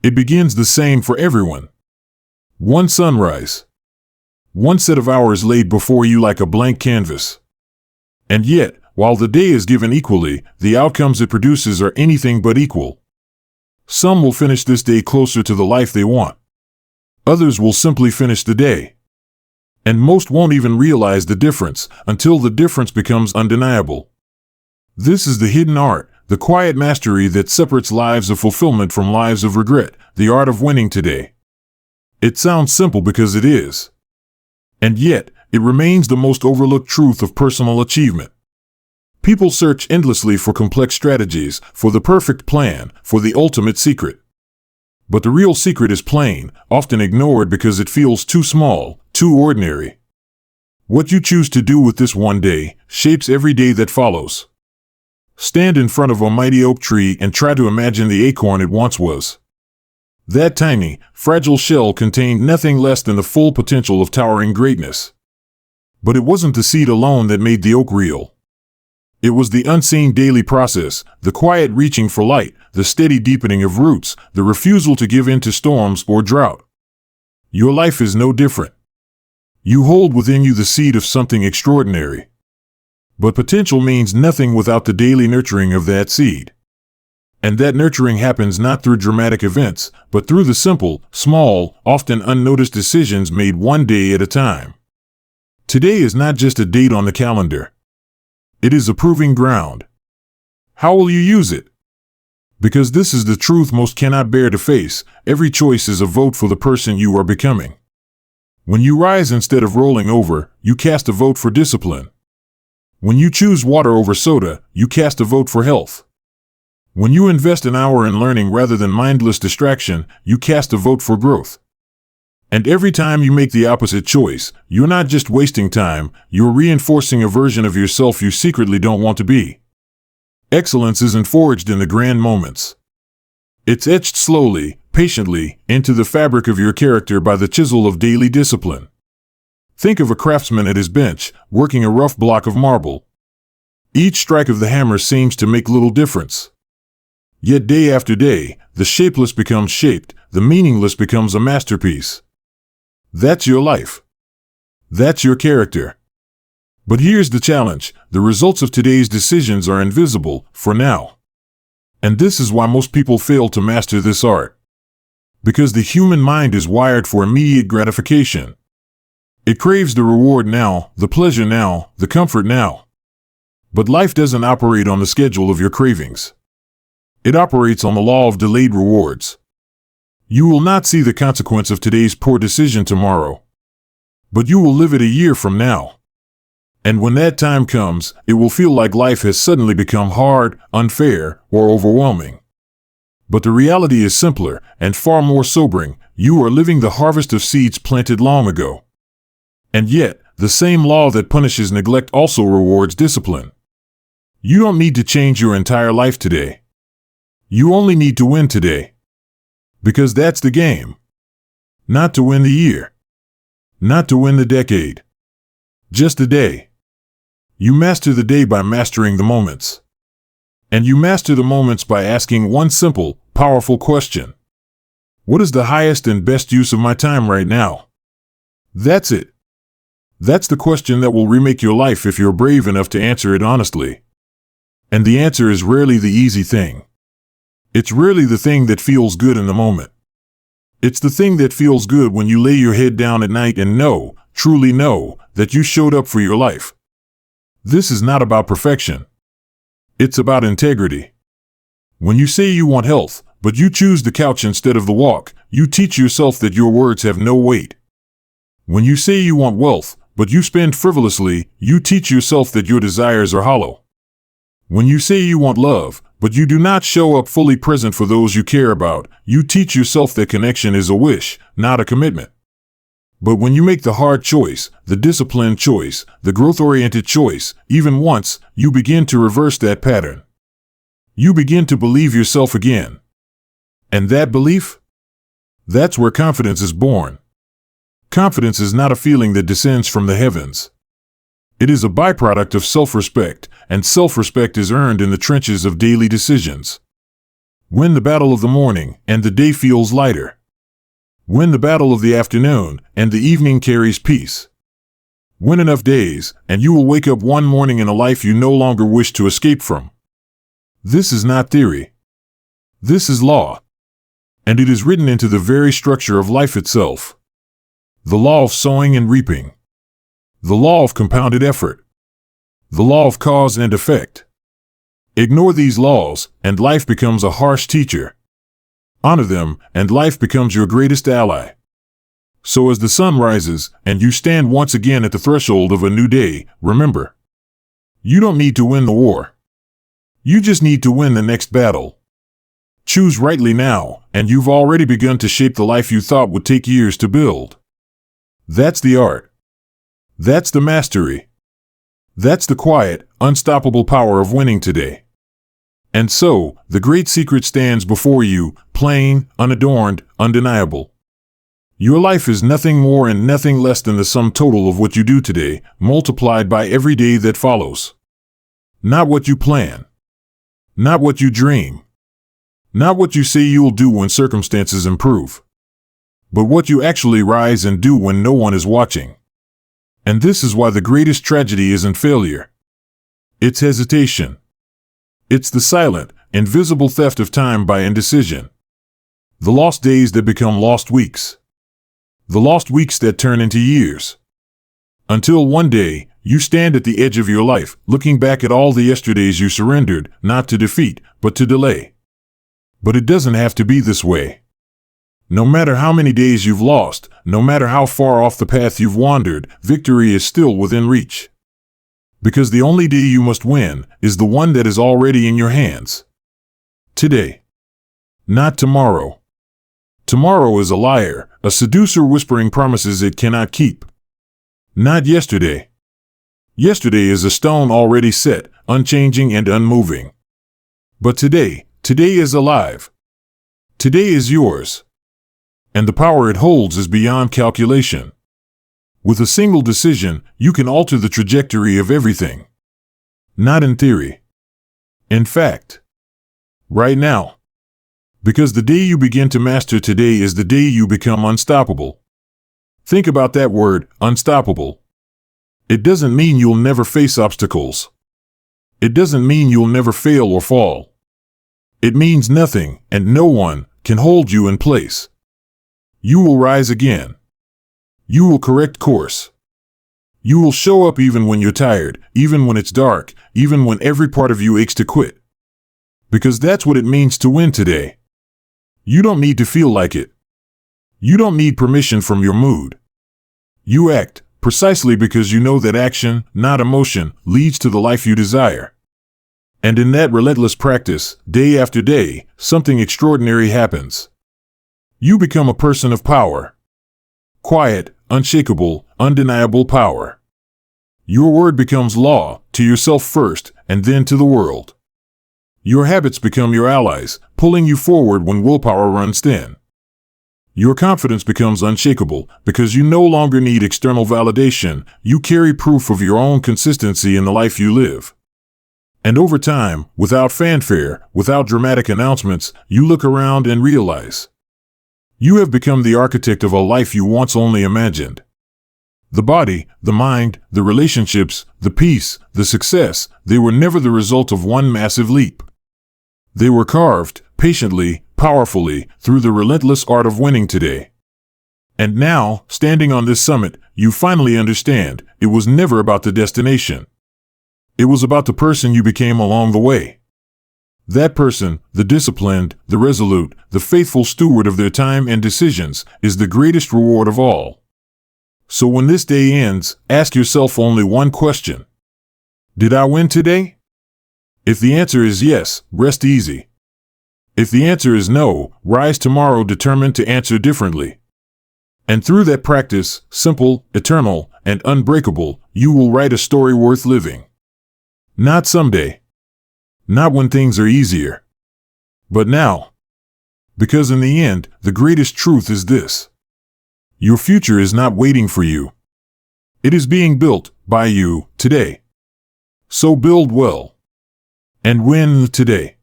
It begins the same for everyone. One sunrise. One set of hours laid before you like a blank canvas. And yet, while the day is given equally, the outcomes it produces are anything but equal. Some will finish this day closer to the life they want. Others will simply finish the day. And most won't even realize the difference until the difference becomes undeniable. This is the hidden art, the quiet mastery that separates lives of fulfillment from lives of regret, the art of winning today. It sounds simple because it is. And yet, it remains the most overlooked truth of personal achievement. People search endlessly for complex strategies, for the perfect plan, for the ultimate secret. But the real secret is plain, often ignored because it feels too small, too ordinary. What you choose to do with this one day shapes every day that follows. Stand in front of a mighty oak tree and try to imagine the acorn it once was. That tiny, fragile shell contained nothing less than the full potential of towering greatness. But it wasn't the seed alone that made the oak real. It was the unseen daily process, the quiet reaching for light, the steady deepening of roots, the refusal to give in to storms or drought. Your life is no different. You hold within you the seed of something extraordinary. But potential means nothing without the daily nurturing of that seed. And that nurturing happens not through dramatic events, but through the simple, small, often unnoticed decisions made one day at a time. Today is not just a date on the calendar. It is a proving ground. How will you use it? Because this is the truth most cannot bear to face, every choice is a vote for the person you are becoming. When you rise instead of rolling over, you cast a vote for discipline. When you choose water over soda, you cast a vote for health. When you invest an hour in learning rather than mindless distraction, you cast a vote for growth. And every time you make the opposite choice, you're not just wasting time, you're reinforcing a version of yourself you secretly don't want to be. Excellence isn't forged in the grand moments. It's etched slowly, patiently, into the fabric of your character by the chisel of daily discipline. Think of a craftsman at his bench, working a rough block of marble. Each strike of the hammer seems to make little difference. Yet day after day, the shapeless becomes shaped, the meaningless becomes a masterpiece. That's your life. That's your character. But here's the challenge, the results of today's decisions are invisible, for now. And this is why most people fail to master this art. Because the human mind is wired for immediate gratification. It craves the reward now, the pleasure now, the comfort now. But life doesn't operate on the schedule of your cravings. It operates on the law of delayed rewards. You will not see the consequence of today's poor decision tomorrow. But you will live it a year from now. And when that time comes, it will feel like life has suddenly become hard, unfair, or overwhelming. But the reality is simpler and far more sobering. You are living the harvest of seeds planted long ago. And yet, the same law that punishes neglect also rewards discipline. You don't need to change your entire life today. You only need to win today. Because that's the game. Not to win the year. Not to win the decade. Just the day. You master the day by mastering the moments. And you master the moments by asking one simple, powerful question. What is the highest and best use of my time right now? That's it. That's the question that will remake your life if you're brave enough to answer it honestly. And the answer is rarely the easy thing. It's rarely the thing that feels good in the moment. It's the thing that feels good when you lay your head down at night and know, truly know, that you showed up for your life. This is not about perfection. It's about integrity. When you say you want health, but you choose the couch instead of the walk, you teach yourself that your words have no weight. When you say you want wealth, but you spend frivolously, you teach yourself that your desires are hollow. When you say you want love, but you do not show up fully present for those you care about, you teach yourself that connection is a wish, not a commitment. But when you make the hard choice, the disciplined choice, the growth-oriented choice, even once, you begin to reverse that pattern. You begin to believe yourself again. And that belief? That's where confidence is born. Confidence is not a feeling that descends from the heavens. It is a byproduct of self-respect, and self-respect is earned in the trenches of daily decisions. Win the battle of the morning, and the day feels lighter. Win the battle of the afternoon, and the evening carries peace. Win enough days, and you will wake up one morning in a life you no longer wish to escape from. This is not theory. This is law. And it is written into the very structure of life itself. The law of sowing and reaping. The law of compounded effort. The law of cause and effect. Ignore these laws, and life becomes a harsh teacher. Honor them, and life becomes your greatest ally. So as the sun rises, and you stand once again at the threshold of a new day, remember, you don't need to win the war. You just need to win the next battle. Choose rightly now, and you've already begun to shape the life you thought would take years to build. That's the art. That's the mastery. That's the quiet, unstoppable power of winning today. And so, the great secret stands before you, plain, unadorned, undeniable. Your life is nothing more and nothing less than the sum total of what you do today, multiplied by every day that follows. Not what you plan. Not what you dream. Not what you say you'll do when circumstances improve. But what you actually rise and do when no one is watching. And this is why the greatest tragedy isn't failure. It's hesitation. It's the silent, invisible theft of time by indecision. The lost days that become lost weeks. The lost weeks that turn into years. Until one day, you stand at the edge of your life, looking back at all the yesterdays you surrendered, not to defeat, but to delay. But it doesn't have to be this way. No matter how many days you've lost, no matter how far off the path you've wandered, victory is still within reach. Because the only day you must win is the one that is already in your hands. Today. Not tomorrow. Tomorrow is a liar, a seducer whispering promises it cannot keep. Not yesterday. Yesterday is a stone already set, unchanging and unmoving. But today is alive. Today is yours. And the power it holds is beyond calculation. With a single decision, you can alter the trajectory of everything. Not in theory. In fact. Right now. Because the day you begin to master today is the day you become unstoppable. Think about that word, unstoppable. It doesn't mean you'll never face obstacles. It doesn't mean you'll never fail or fall. It means nothing, and no one, can hold you in place. You will rise again. You will correct course. You will show up even when you're tired, even when it's dark, even when every part of you aches to quit. Because that's what it means to win today. You don't need to feel like it. You don't need permission from your mood. You act, precisely because you know that action, not emotion, leads to the life you desire. And in that relentless practice, day after day, something extraordinary happens. You become a person of power. Quiet, unshakable, undeniable power. Your word becomes law, to yourself first, and then to the world. Your habits become your allies, pulling you forward when willpower runs thin. Your confidence becomes unshakable, because you no longer need external validation, you carry proof of your own consistency in the life you live. And over time, without fanfare, without dramatic announcements, you look around and realize you have become the architect of a life you once only imagined. The body, the mind, the relationships, the peace, the success, they were never the result of one massive leap. They were carved, patiently, powerfully, through the relentless art of winning today. And now, standing on this summit, you finally understand, it was never about the destination. It was about the person you became along the way. That person, the disciplined, the resolute, the faithful steward of their time and decisions, is the greatest reward of all. So when this day ends, ask yourself only one question. Did I win today? If the answer is yes, rest easy. If the answer is no, rise tomorrow determined to answer differently. And through that practice, simple, eternal, and unbreakable, you will write a story worth living. Not someday. Not when things are easier. But now. Because in the end, the greatest truth is this. Your future is not waiting for you. It is being built by you today. So build well. And win today.